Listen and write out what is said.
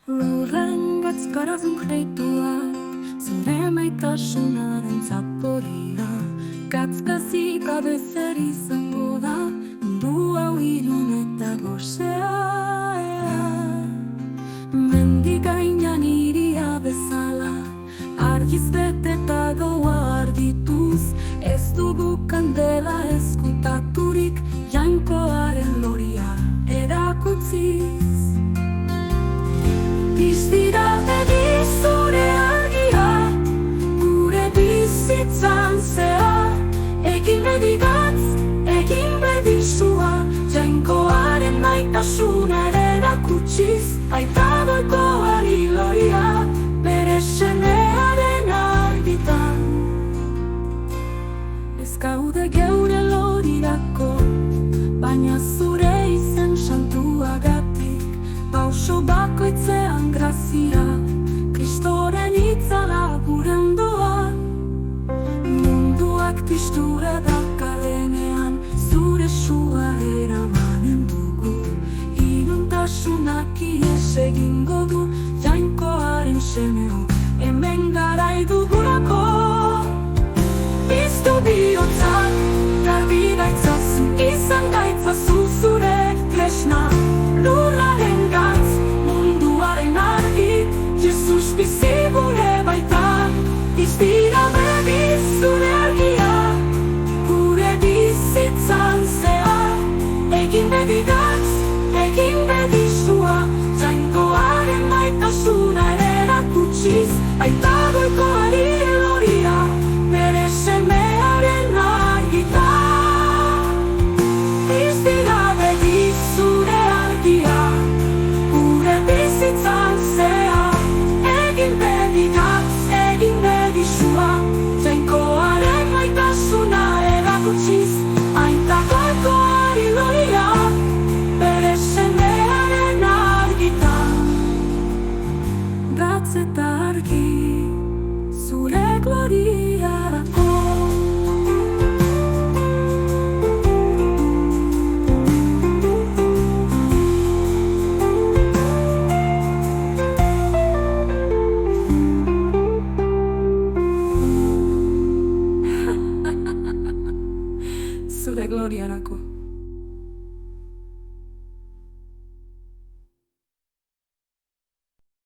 Roran gatzkarazun kreituak, zure maitasunaren zaporia. Gatzkazik gabe zer izango da, mundu hau ilun eta gozea. Mendi gainean iria bezala, argiz beteta gaua ardituz, ez dugu kandela ezkutaturik, jainkoaren loria erakutziz. Piztira begi zure argia, gure bizitzan zehar. Egin bedi gatz, egin bedi sua, jainkoaren maitasuna erakutsiz. Aita doikoari loria, bere semearen argitan. Ez gaude geure lorirako, baina zure izen santuagatik. Pauso bakoitzean grazia, Kristoren itzala guren doan. Munduak pistura dakarenean, zure sua eramanen dugu. Iluntasunak ies egingo du, jainkoaren semeo, hemen garai dugulako. Piztu bihotzak, garbi gaitzazu, izan gaitzazu zure tresna. Lurraren gatz, munduaren argi, Jesus bizi gure baitan. Iztira begi zure argia, gure bizitzan zehar. Egin bedi gatz, egin bedi sua, jainkoaren maitasuna erakutsiz. Aita doikoari loria, bere semearen argitan. Iztira begi zure argia, gure bizitzan zehar. Egin bedi gatz, egin bedi sua, jainkoaren maitasuna erakutsiz. Aita doikoari loria, bere semearen argitan. Gatz eta argi, zure gloriarako. Zure gloriarako.